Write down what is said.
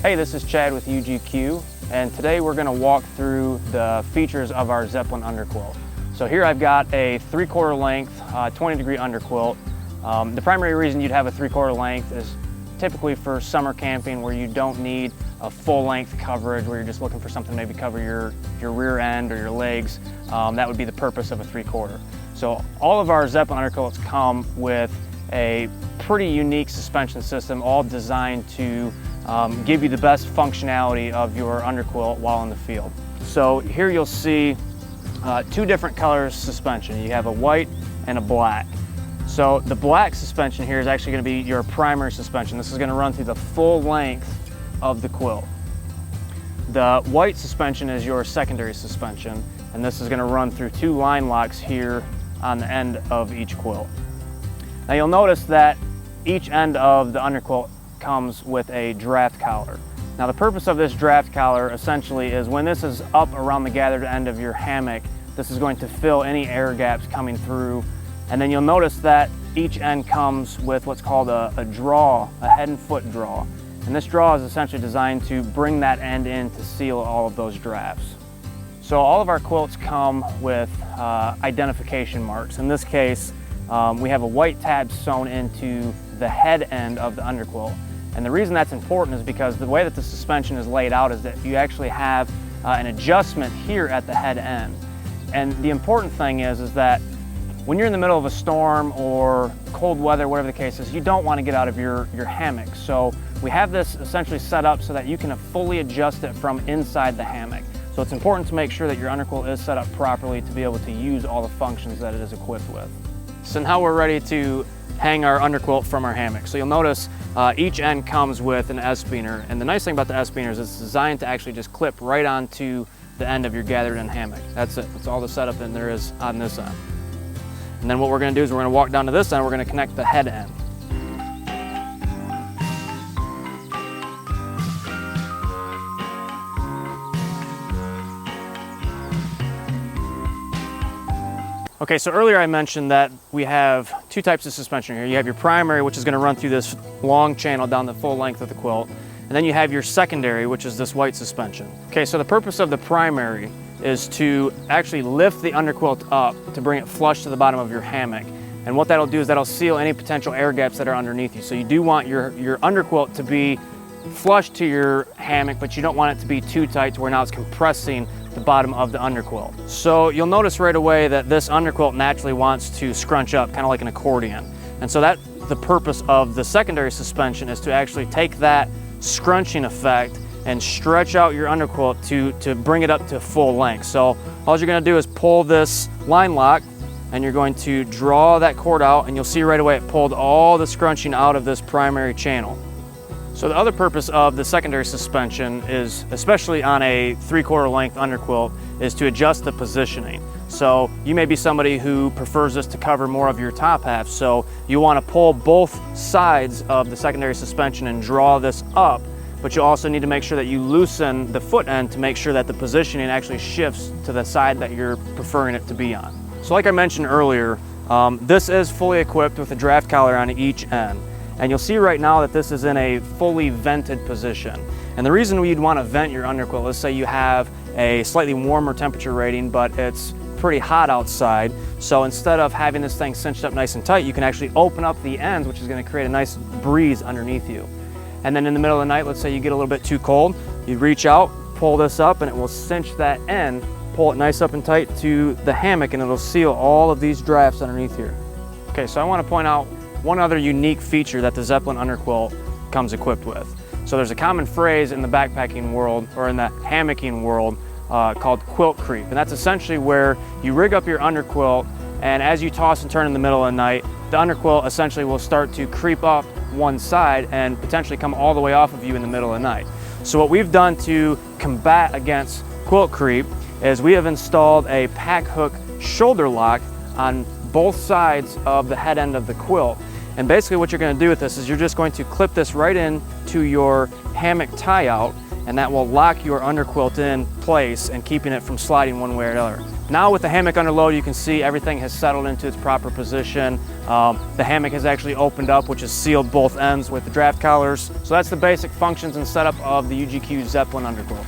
Hey, this is Chad with UGQ, and today we're going to walk through the features of our Zeppelin Under Quilt. So here I've got a 3/4 length, 20-degree under quilt. The primary reason you'd have a 3/4 length is typically for summer camping where you don't need a full length coverage, where you're just looking for something to maybe cover your rear end or your legs. That would be the purpose of a 3/4. So all of our Zeppelin Under Quilts come with a pretty unique suspension system, all designed to give you the best functionality of your underquilt while in the field. So here you'll see two different colors suspension. You have a white and a black. So the black suspension here is actually going to be your primary suspension. This is going to run through the full length of the quilt. The white suspension is your secondary suspension, and this is going to run through two line locks here on the end of each quilt. Now you'll notice that each end of the underquilt comes with a draft collar. Now the purpose of this draft collar essentially is when this is up around the gathered end of your hammock, this is going to fill any air gaps coming through. And then you'll notice that each end comes with what's called a draw, a head and foot draw. And this draw is essentially designed to bring that end in to seal all of those drafts. So all of our quilts come with identification marks. In this case, we have a white tab sewn into the head end of the underquilt. And the reason that's important is because the way that the suspension is laid out is that you actually have an adjustment here at the head end. And the important thing is that when you're in the middle of a storm or cold weather, whatever the case is, you don't want to get out of your hammock. So we have this essentially set up so that you can fully adjust it from inside the hammock. So it's important to make sure that your underquilt is set up properly to be able to use all the functions that it is equipped with. So now we're ready to hang our underquilt from our hammock. So you'll notice each end comes with an S-beaner, and the nice thing about the S-beaner is it's designed to actually just clip right onto the end of your gathered end hammock. That's it. That's all the setup that there is on this end. And then what we're going to do is we're going to walk down to this end, we're going to connect the head end. Okay, so earlier I mentioned that we have two types of suspension here. You have your primary, which is going to run through this long channel down the full length of the quilt. And then you have your secondary, which is this white suspension. Okay, so the purpose of the primary is to actually lift the underquilt up to bring it flush to the bottom of your hammock. And what that'll do is that'll seal any potential air gaps that are underneath you. So you do want your underquilt to be flush to your hammock, but you don't want it to be too tight to where now it's compressing the bottom of the underquilt. So you'll notice right away that this underquilt naturally wants to scrunch up, kind of like an accordion. And so that's the purpose of the secondary suspension, is to actually take that scrunching effect and stretch out your underquilt to bring it up to full length. So all you're going to do is pull this line lock, and you're going to draw that cord out, and you'll see right away it pulled all the scrunching out of this primary channel. So the other purpose of the secondary suspension is, especially on a 3/4 length underquilt, is to adjust the positioning. So you may be somebody who prefers this to cover more of your top half, so you want to pull both sides of the secondary suspension and draw this up, but you also need to make sure that you loosen the foot end to make sure that the positioning actually shifts to the side that you're preferring it to be on. So like I mentioned earlier, this is fully equipped with a draft collar on each end. And you'll see right now that this is in a fully vented position. And the reason you'd want to vent your underquilt, let's say you have a slightly warmer temperature rating, but it's pretty hot outside. So instead of having this thing cinched up nice and tight, you can actually open up the ends, which is going to create a nice breeze underneath you. And then in the middle of the night, let's say you get a little bit too cold, you reach out, pull this up, and it will cinch that end, pull it nice up and tight to the hammock, and it'll seal all of these drafts underneath here. Okay, so I want to point out one other unique feature that the Zeppelin Underquilt comes equipped with. So there's a common phrase in the backpacking world, or in the hammocking world, called quilt creep. And that's essentially where you rig up your underquilt, and as you toss and turn in the middle of the night, the underquilt essentially will start to creep up one side and potentially come all the way off of you in the middle of the night. So what we've done to combat against quilt creep is we have installed a pack hook shoulder lock on both sides of the head end of the quilt. And basically what you're going to do with this is you're just going to clip this right in to your hammock tie out, and that will lock your underquilt in place and keeping it from sliding one way or another. Now with the hammock under load, you can see everything has settled into its proper position. The hammock has actually opened up, which has sealed both ends with the draft collars. So that's the basic functions and setup of the UGQ Zeppelin Under Quilt.